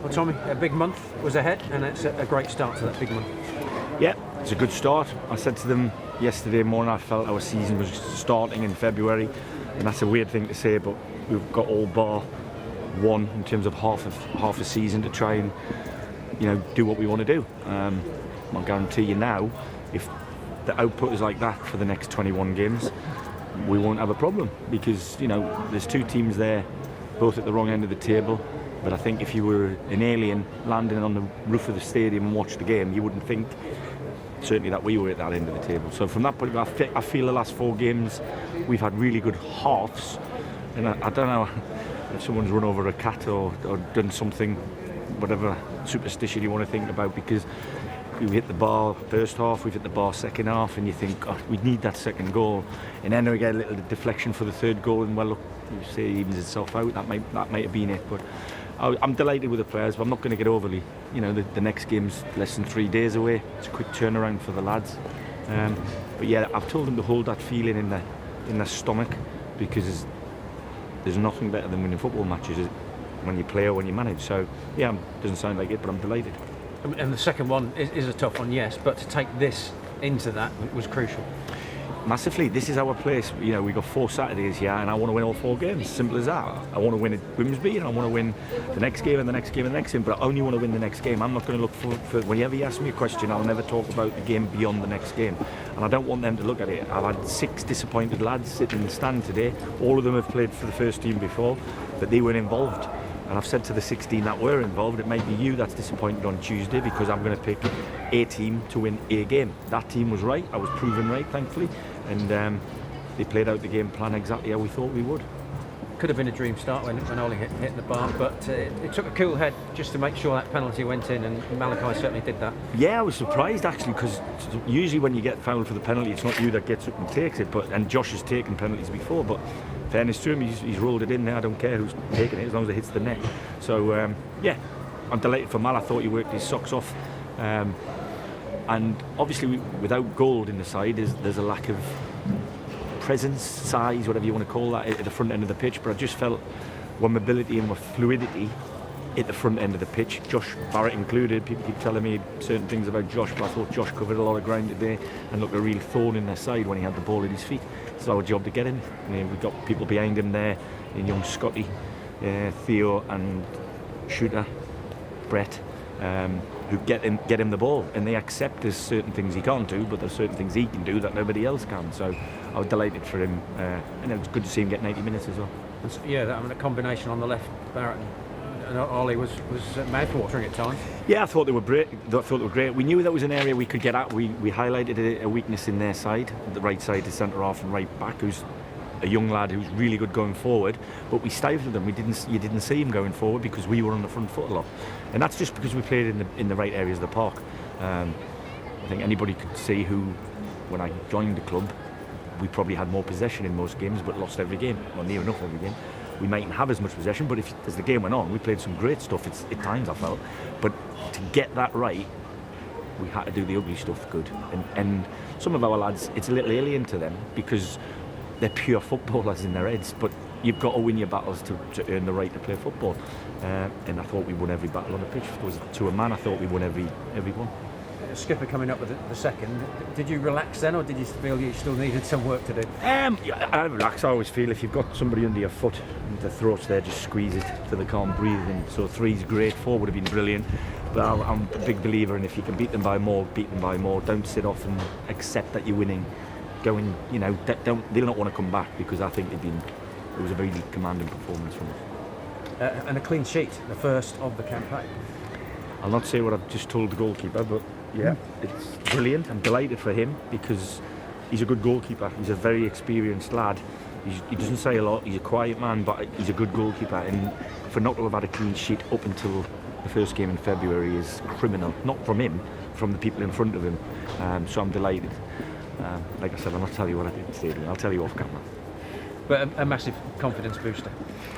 Well, Tommy, a big month was ahead, and it's a great start to that big month. Yeah, it's a good start. I said to them yesterday morning I felt our season was starting in February, and that's a weird thing to say, but we've got all bar one in terms of half a season to try and do what we want to do. I'll guarantee you now, if the output is like that for the next 21 games, we won't have a problem, because there's two teams there, both at the wrong end of the table. But I think if you were an alien landing on the roof of the stadium and watched the game, you wouldn't think certainly that we were at that end of the table. So from that point of view, I feel the last 4 games we've had really good halves, and I don't know if someone's run over a cat or done something, whatever superstition you want to think about, because we hit the bar first half, we've hit the bar second half, and you think, oh, we need that second goal, and then we get a little deflection for the third goal, and well, look, you say it evens itself out. That might have been it, but I'm delighted with the players, but I'm not going to get overly. The next game's less than 3 days away. It's a quick turnaround for the lads. But yeah, I've told them to hold that feeling in their stomach, because there's nothing better than winning football matches when you play or when you manage. So yeah, it doesn't sound like it, but I'm delighted. And the second one is a tough one, yes, but to take this into that was crucial. Massively. This is our place. We've got 4 Saturdays here, and I want to win all 4 games. Simple as that. I want to win at Grimsby, and I want to win the next game and the next game and the next game, but I only want to win the next game. I'm not going to look for whenever you ask me a question, I'll never talk about the game beyond the next game, and I don't want them to look at it. I've had 6 disappointed lads sitting in the stand today. All of them have played for the first team before, but they weren't involved. And I've said to the 16 that were involved, it might be you that's disappointed on Tuesday, because I'm going to pick a team to win a game. That team was right. I was proven right, thankfully. And they played out the game plan exactly how we thought we would. Could have been a dream start when Ollie hit the bar, but it took a cool head just to make sure that penalty went in, and Malachi certainly did that. Yeah, I was surprised actually, because usually when you get fouled for the penalty, it's not you that gets up and takes it. And Josh has taken penalties before, but fairness to him, he's rolled it in there. I don't care who's taking it as long as it hits the net. So yeah, I'm delighted for Mal. I thought he worked his socks off. And obviously, without Gold in the side, there's a lack of presence, size, whatever you want to call that, at the front end of the pitch. But I just felt with mobility and with fluidity at the front end of the pitch, Josh Barrett included. People keep telling me certain things about Josh, but I thought Josh covered a lot of ground today and looked a real thorn in their side when he had the ball at his feet. It's our job to get him. We've got people behind him there, in young Scotty, Theo and Shooter, Brett, who get him the ball, and they accept there's certain things he can't do, but there's certain things he can do that nobody else can. So I was delighted for him, and it was good to see him get 90 minutes as well. Yeah, the combination on the left, Barrett and Ollie was mouth-watering at times. Yeah, I thought they were great. We knew that was an area we could get at. We highlighted a weakness in their side, the right side, the centre half and right back, who's a young lad who's really good going forward, but we stifled them. You didn't see him going forward because we were on the front foot a lot, and that's just because we played in the right areas of the park. I think anybody could see when I joined the club, we probably had more possession in most games, but lost every game, or near enough every game. We mightn't have as much possession, but as the game went on, we played some great stuff at times, I felt. But to get that right, we had to do the ugly stuff good. And some of our lads, it's a little alien to them because they're pure footballers in their heads, but you've got to win your battles to earn the right to play football. And I thought we won every battle on the pitch. If it was to a man, I thought we won every one. Skipper coming up with the second, did you relax then, or did you feel you still needed some work to do? Yeah, I relax. I always feel if you've got somebody under your foot, the throat's there, just squeeze it till they can't breathe. And so 3's great, 4 would have been brilliant. But I'm a big believer in if you can beat them by more, beat them by more. Don't sit off and accept that you're winning. They'll not want to come back, because I think it was a very commanding performance from us. And a clean sheet, the first of the campaign. I'll not say what I've just told the goalkeeper, but yeah, it's brilliant. I'm delighted for him because he's a good goalkeeper. He's a very experienced lad. He doesn't say a lot. He's a quiet man, but he's a good goalkeeper. And for not to have had a clean sheet up until the first game in February is criminal. Not from him, from the people in front of him. So I'm delighted. Like I said, I'll not tell you what I did today. I'll tell you off camera. But a massive confidence booster.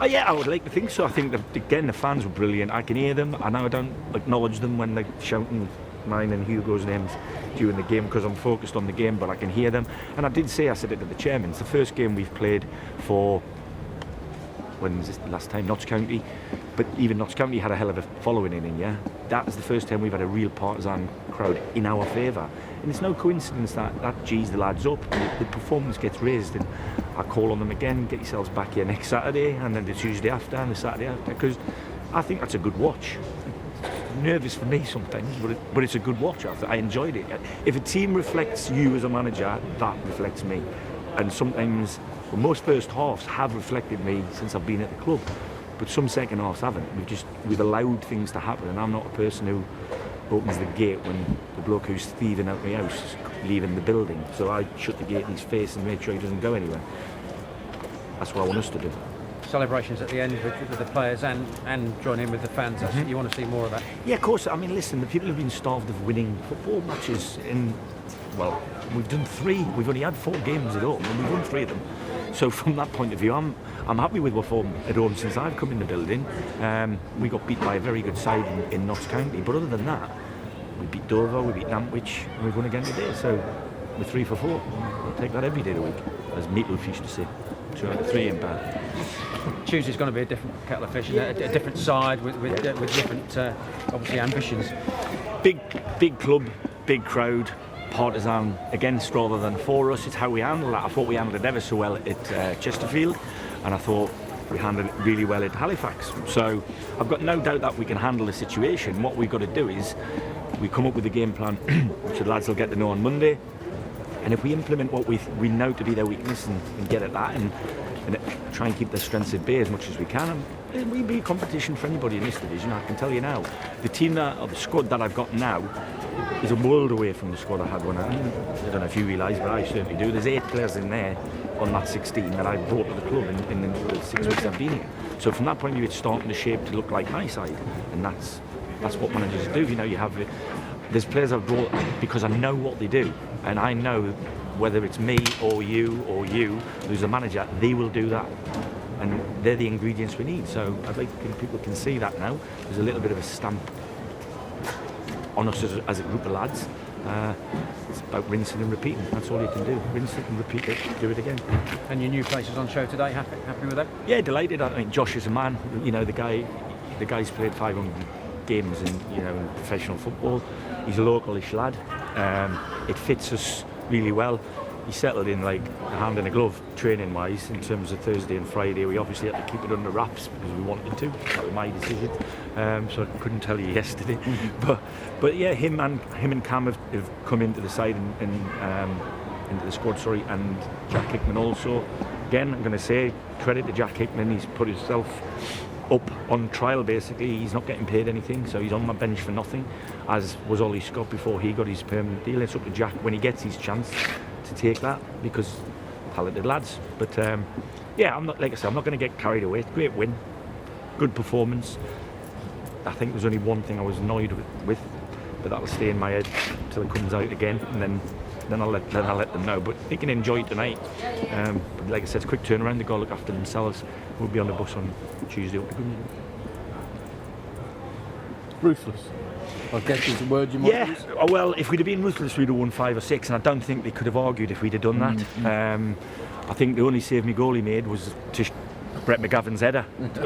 Yeah, I would like to think so. I think again the fans were brilliant. I can hear them. I know I don't acknowledge them when they're shouting mine and Hugo's names during the game because I'm focused on the game, but I can hear them. And I said it to the chairman, it's the first game we've played for when was this last time? Notts County. But even Notts County had a hell of a following in India. That is the first time we've had a real partisan crowd in our favour. And it's no coincidence that G's the lads up, and the performance gets raised, and I call on them again, get yourselves back here next Saturday, and then the Tuesday after, and the Saturday after, because I think that's a good watch. Nervous for me sometimes, but it's a good watch. I enjoyed it. If a team reflects you as a manager, that reflects me. And sometimes, well, most first halves have reflected me since I've been at the club, but some second halves haven't. We've allowed things to happen, and I'm not a person who opens the gate when the bloke who's thieving out my house is leaving the building. So I shut the gate in his face and make sure he doesn't go anywhere. That's what I want us to do. Celebrations at the end with the players and join in with the fans. You want to see more of that? Yeah, of course. I mean, listen, the people have been starved of winning football matches well, we've done 3. We've only had 4 games at home, and we've won 3 of them. So from that point of view, I'm happy with what form at home since I've come in the building. We got beat by a very good side in Notts County, but other than that, we beat Dover, we beat Nantwich, and we've won again today. So we're 3 for 4. We'll take that every day of the week, as Meatloaf used to say. 2 out of 3 in bad. Tuesday's going to be a different kettle of fish, a different side with different, obviously, ambitions. Big club, big crowd, partisan against rather than for us. It's how we handle that. I thought we handled it ever so well at Chesterfield, and I thought we handled it really well at Halifax. So I've got no doubt that we can handle the situation. What we've got to do is we come up with a game plan, which the lads will get to know on Monday. And if we implement what we know to be their weakness and get at that and try and keep their strengths at bay as much as we can, it will be a competition for anybody in this division, I can tell you now. The squad that I've got now is a world away from the squad I had when I don't know if you realise, but I certainly do. There's 8 players in there on that 16 that I brought to the club in the 6 weeks I've been here. So from that point of view, it's starting to shape to look like my side, and that's what managers do. You know, there's players I've brought because I know what they do, and I know whether it's me or you who's the manager, they will do that, and they're the ingredients we need. So I think people can see that now. There's a little bit of a stamp on us as a group of lads. It's about rinsing and repeating. That's all you can do. Rinse it and repeat it. Do it again. And your new place is on show today. Happy with that? Yeah, delighted. I mean, Josh is a man. You know, the guy's played 500 games in professional football. He's a localish lad. It fits us really well. He settled in like a hand in a glove training wise in terms of Thursday and Friday. We obviously had to keep it under wraps because we wanted to. That was my decision. So I couldn't tell you yesterday. But yeah, him and Cam have come into the side and into the squad, and Jack Hickman also. Again, I'm going to say credit to Jack Hickman. He's put himself up on trial basically. He's not getting paid anything, so he's on my bench for nothing, as was Ollie Scott before he got his permanent deal. It's up to Jack when he gets his chance to take that, because talented lads. But yeah, I'm not going to get carried away. Great win, good performance. I think there's only one thing I was annoyed with, but that'll stay in my head until it comes out again, and then I'll let them know. But they can enjoy it tonight. But like I said, it's a quick turnaround. They've got to look after themselves. We'll be on the bus on Tuesday up to Grimsby. Ruthless, I guess is the word you might use. Yeah, well, if we'd have been ruthless, we'd have won 5 or 6, and I don't think they could have argued if we'd have done that. I think the only save my goalie made was to Brett McGavin's header,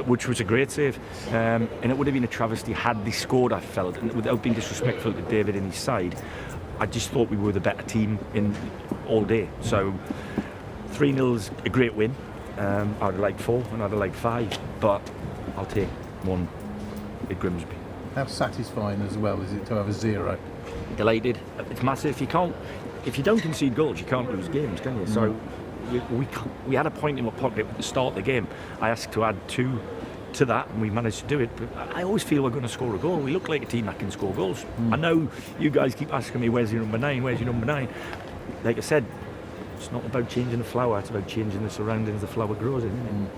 which was a great save. And it would have been a travesty had they scored, I felt, and without being disrespectful to David and his side. I just thought we were the better team in all day. So 3-0's a great win. I'd have liked 4 and I'd have liked 5, but I'll take 1 at Grimsby. How satisfying as well is it to have a 0? Delighted. It's massive. If you don't concede goals, you can't lose games, can you? So we had a point in my pocket at the start of the game. I asked to add 2 to that, and we managed to do it. But I always feel we're going to score a goal. We look like a team that can score goals. I know you guys keep asking me, where's your number 9? Where's your number 9? Like I said, it's not about changing the flower, it's about changing the surroundings the flower grows in, isn't it?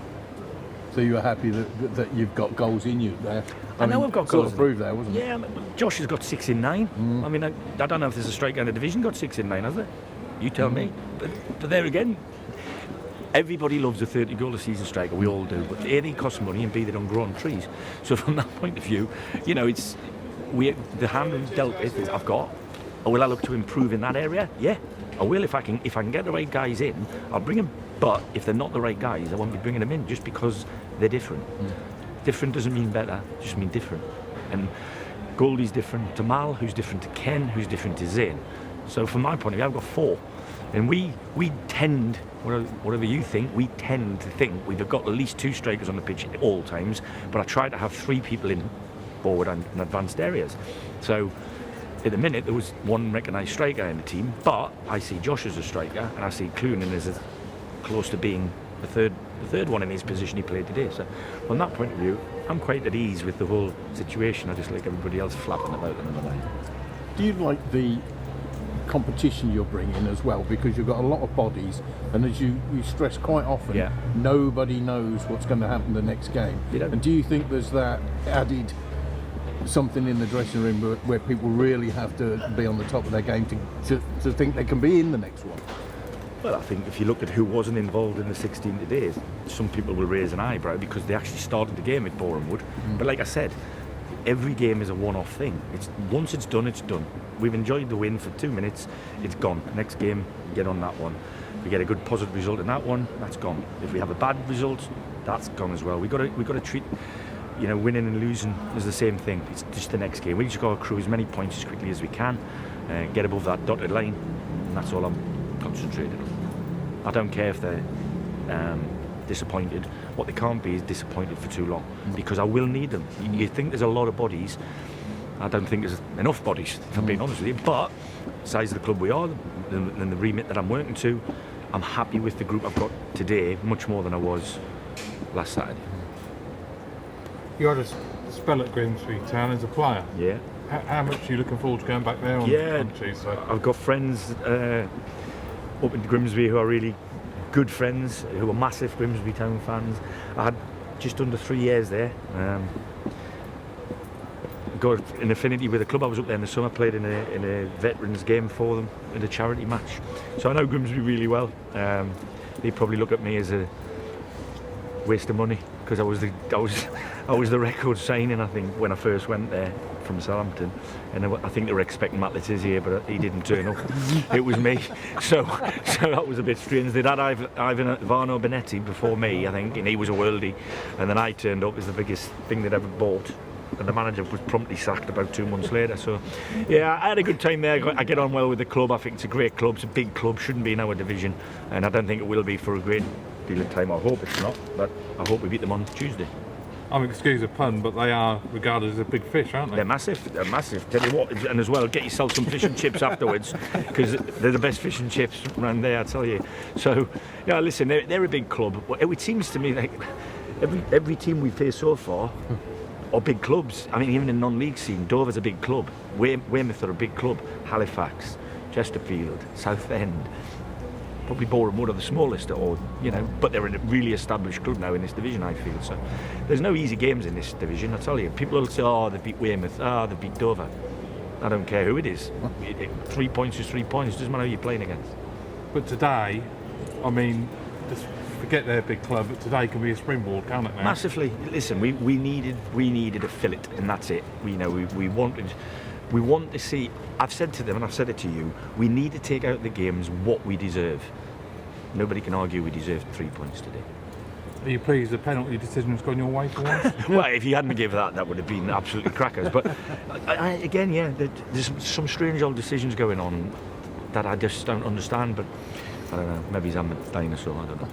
So you were happy that you've got goals in you there? I know I've got sort goals. of proved there, wasn't it? Yeah, Josh has got 6 in 9. I mean, I don't know if there's a striker in the division got 6 in 9, has there? You tell me. But there again, everybody loves a 30-goal-a-season striker. We all do. But A, they cost money, and B, they don't grow on trees. So from that point of view, it's the hand we've dealt with is I've got. Or will I look to improve in that area? Yeah, I will if I can get the right guys in. I'll bring them. But if they're not the right guys, I won't be bringing them in just because they're different. Different doesn't mean better, just mean different. And Goldie's different to Mal, who's different to Ken, who's different to Zane. So from my point of view, I've got 4. And we tend, whatever you think, we tend to think we've got at least 2 strikers on the pitch at all times, but I try to have 3 people in forward and advanced areas. So at the minute there was 1 recognised striker in the team, but I see Josh as a striker and I see Clunan as close to being the third one in his position he played today. So from that point of view, I'm quite at ease with the whole situation. I just like everybody else flapping about another way. Do you like the competition you're bringing as well, because you've got a lot of bodies, and as you stress quite often, nobody knows what's going to happen the next game? And do you think there's that added something in the dressing room where people really have to be on the top of their game to think they can be in the next one? Well, I think if you look at who wasn't involved in the 16 today, some people will raise an eyebrow because they actually started the game at Boreham Wood. But like I said, every game is a one-off thing. Once it's done, it's done. We've enjoyed the win for 2 minutes, it's gone. Next game, get on that one. If we get a good positive result in that one, that's gone. If we have a bad result, that's gone as well. We've got to treat, winning and losing as the same thing. It's just the next game. We just got to accrue as many points as quickly as we can, get above that dotted line, and that's all I'm concentrated on. I don't care if they're disappointed. What they can't be is disappointed for too long, because I will need them. You think there's a lot of bodies. I don't think there's enough bodies, if I'm being honest with you. But the size of the club we are, and the remit that I'm working to, I'm happy with the group I've got today, much more than I was last Saturday. You had a spell at Grimsby Town as a player. Yeah. How much are you looking forward to going back there on Tuesday? I've got friends up in Grimsby who are really good friends, who are massive Grimsby Town fans. I had just under 3 years there. Got an affinity with the club. I was up there in the summer, played in a veterans game for them in a charity match. So I know Grimsby really well. They probably look at me as a waste of money because I was the record signing, I think, when I first went there from Southampton, and I think they were expecting Matt Letizia, but he didn't turn up. It was me, so that was a bit strange. They'd had Ivan Varno Benetti before me, I think, and he was a worldie, and then I turned up as the biggest thing they'd ever bought, and the manager was promptly sacked about 2 months later. So yeah, I had a good time there. I get on well with the club. I think it's a great club. It's a big club, shouldn't be in our division, and I don't think it will be for a great deal of time. I hope it's not, but I hope we beat them on Tuesday. Excuse the pun, but they are regarded as a big fish, aren't they? They're massive. They're massive. Tell you what, and as well, get yourself some fish and chips afterwards, because they're the best fish and chips around there, I tell you. So, yeah, listen, they're a big club. It seems to me like every team we've faced so far are big clubs. I mean, even in non-league scene, Dover's a big club. Weymouth are a big club. Halifax, Chesterfield, Southend. Probably Boreham Wood are the smallest, but they're a really established club now in this division, I feel. So there's no easy games in this division, I tell you. People will say, they beat Weymouth, they beat Dover. I don't care who it is. 3 points is 3 points, doesn't matter who you're playing against. But today, just forget their big club, but today can be a springboard, can't it now? Massively. Listen, we needed a fillet, and that's it. We want to see, I've said to them, and I've said it to you, we need to take out the games what we deserve. Nobody can argue we deserved 3 points today. Are you pleased the penalty decision has gone your way for once? Well, if you hadn't given that would have been absolutely crackers. But again, there's some strange old decisions going on that I just don't understand. But I don't know, maybe I'm a dinosaur, I don't know.